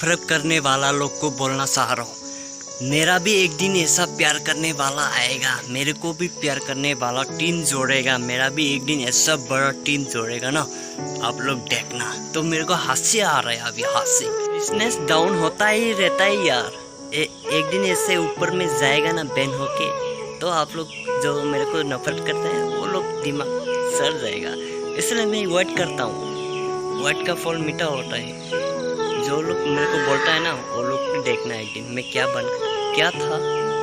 नफरत करने वाला लोग को बोलना चाह रहा हूँ, मेरा भी एक दिन ऐसा प्यार करने वाला आएगा, मेरे को भी प्यार करने वाला टीम जोड़ेगा, मेरा भी एक दिन ऐसा बड़ा टीम जोड़ेगा ना, आप लोग देखना। तो मेरे को हंसी आ रहा है अभी, हंसी। बिजनेस डाउन होता ही रहता है यार, एक दिन ऐसे ऊपर में जाएगा ना बैन होके, तो आप लोग जो मेरे को नफरत करते हैं वो लोग दिमाग सड़ जाएगा। इसलिए मैं वेट करता हूँ, वेट का फल मीठा होता है। जो लोग मेरे को बोलता है ना वो लोग भी देखना एक दिन मैं क्या था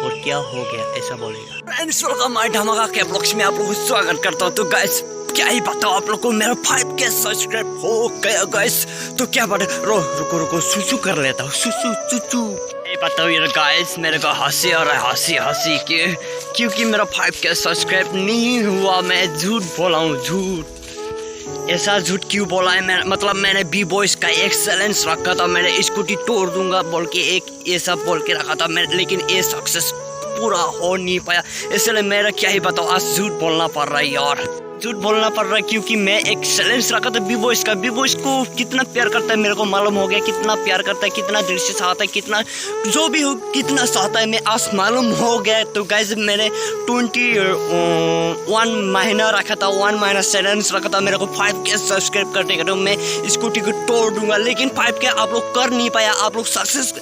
और क्या हो गया, ऐसा बोलेगा। फ्रेंड्स, वेलकम माय धमाका के ब्लॉग्स में आप लोगों को स्वागत करता हूँ। तो गाइस क्या ही बताओ आप लोग को, मेरा 5K सब्सक्राइब हो गया गाइस। तो क्या बात है, रुको सुसु कर लेता हूँ, सुसु चुचू। ये बताओ यार गाइस, मेरे को हंसी आ रहा है, हंसी क्योंकि मेरा 5K सब्सक्राइब नहीं हुआ। मैं झूठ बोला हूँ, झूठ। ऐसा झूठ क्यों बोला है? मतलब मैंने बी बॉयज का एक चैलेंज रखा था, मैंने स्कूटी तोड़ दूंगा बोल के एक ये सब बोल के रखा था मैं, लेकिन ये सक्सेस पूरा हो नहीं पाया। इसलिए मेरा क्या ही बताओ, आज झूठ बोलना पड़ रहा है यार, झूठ बोलना पड़ रहा है क्योंकि मैं एक चैलेंज रखा था बी बॉयज का। बी बॉयज को कितना प्यार करता है मेरे को मालूम हो गया, कितना प्यार करता है, कितना दिल से चाहता है, कितना जो भी हो कितना चाहता है, मैं आज मालूम हो गया। तो गाइस मैंने 21 महीना रखा था, 1 महीना चैलेंज रखा था मेरे को 5K सब्सक्राइब करने का। तो मैं स्कूटी को तोड़ दूंगा, लेकिन 5K आप लोग कर नहीं पाया, आप लोग सक्सेस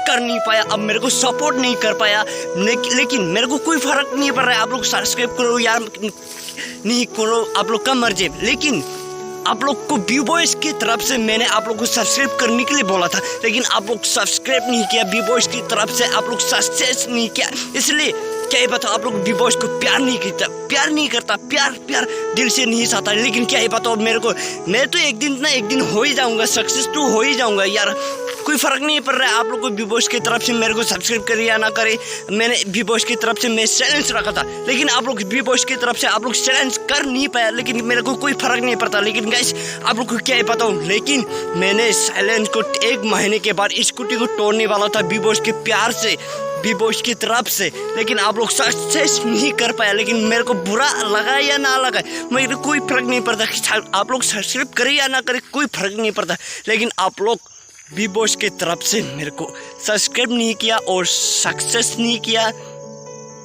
कर नहीं पाया, अब मेरे को सपोर्ट नहीं कर पाया। लेकिन मेरे को कोई फर्क नहीं पड़ रहा है, आप लोग सब्सक्राइब करो यार नहीं करो, आप लोग का मर्जी। लेकिन आप लोग को बी बॉयज की तरफ से मैंने आप लोग को सब्सक्राइब करने के लिए बोला था, लेकिन आप लोग सब्सक्राइब नहीं किया। बी बॉयज की तरफ से आप लोग सक्सेस नहीं किया, इसलिए क्या ही बताओ, आप लोग बी बॉयज को प्यार नहीं करता, प्यार दिल से नहीं चाहता। लेकिन क्या ही बताओ मेरे को, मैं तो एक दिन हो ही जाऊंगा, सक्सेस तो हो ही जाऊंगा यार, कोई फर्क नहीं पड़ रहा है। आप लोग को बी बॉयज की तरफ से मेरे को सब्सक्राइब करे या ना करे, मैंने बी बॉयज की तरफ से मैं चैलेंज रखा था, लेकिन आप लोग बी बॉयज की तरफ से आप लोग चैलेंज कर नहीं पाया, लेकिन मेरे को कोई फर्क नहीं पड़ता। लेकिन गाइस आप लोग को क्या ही बताऊं, लेकिन मैंने चैलेंज को 1 महीने के बाद स्कूटी को तोड़ने वाला था बी बॉयज के प्यार से, बी बॉयज की तरफ से, लेकिन आप लोग सक्सेस नहीं कर पाया। लेकिन मेरे को बुरा लगा या ना लगा मेरे कोई फर्क नहीं पड़ता, आप लोग सब्सक्राइब करे या ना करे कोई फर्क नहीं पड़ता। लेकिन आप लोग बी बॉयज की तरफ से मेरे को सब्सक्राइब नहीं किया और सक्सेस नहीं किया,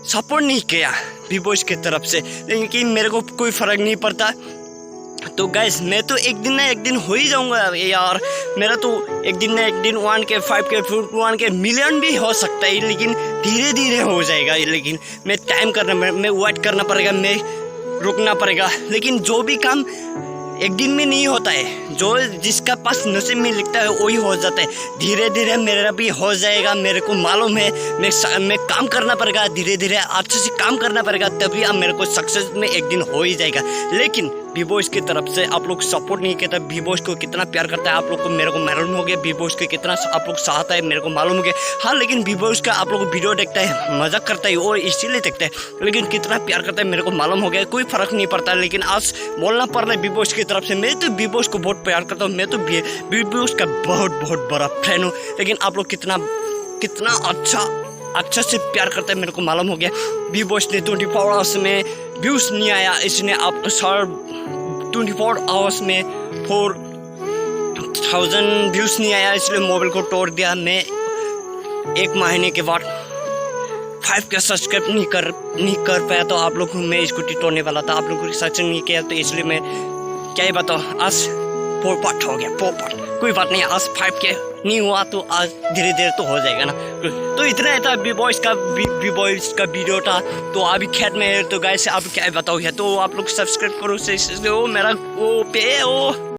सपोर्ट नहीं किया बी बॉयज की तरफ से, लेकिन मेरे को कोई फर्क नहीं पड़ता। तो गाइस मैं तो एक दिन ना एक दिन हो ही जाऊंगा यार, मेरा तो एक दिन ना एक दिन 1K 5K 1K मिलियन भी हो सकता है, लेकिन धीरे धीरे हो जाएगा। लेकिन मैं टाइम करना, मैं वेट करना पड़ेगा, मैं रुकना पड़ेगा। लेकिन जो भी काम एक दिन में नहीं होता है, जो जिसका पास नसीब में लिखता है वही हो जाता है। धीरे धीरे मेरा भी हो जाएगा, मेरे को मालूम है। मैं काम करना पड़ेगा, धीरे धीरे अच्छे से काम करना पड़ेगा, तभी अब मेरे को सक्सेस में एक दिन हो ही जाएगा। लेकिन बी बॉयज की तरफ से आप लोग सपोर्ट नहीं करता, बी बॉयज को कितना प्यार करता है आप लोग को मेरे को मालूम हो गया, बी बॉयज को कितना आप लोग चाहता है मेरे को मालूम हो गया। हाँ, लेकिन बी बॉयज का आप लोग वीडियो देखता है, मजाक करता है और इसीलिए देखता है, लेकिन कितना प्यार करता है मेरे को मालूम हो गया, कोई फर्क नहीं पड़ता। लेकिन आज बोलना पड़ रहा है बी बॉयज की तरफ से, मैं तो बी बॉयज को बहुत प्यार करता हूँ, मैं तो बी बॉयज का बहुत बड़ा फैन हूँ। लेकिन आप लोग कितना अच्छा से प्यार करता है मेरे को मालूम हो गया। बी बॉयज ने 24 आवर्स में व्यूज नहीं आया, इसने आप 24 आवर्स में 4000 व्यूज नहीं आया, इसलिए मोबाइल को तोड़ दिया। मैं 1 महीने के बाद 5K सब्सक्राइब नहीं कर पाया, तो आप लोग को मैं स्कूटी तोड़ने वाला था, आप लोगों को सच नहीं किया, तो इसलिए मैं क्या ही बताओ, आज 4 पार्ट हो गया, 4 पार्ट। कोई बात नहीं, आज 5K नहीं हुआ तो आज धीरे धीरे तो हो जाएगा ना। तो इतना ही था बी बॉयज का वीडियो था। तो अभी खेत में है, तो गाइस आप क्या बताओ, तो आप लोग सब्सक्राइब करो से मेरा वो पे ओ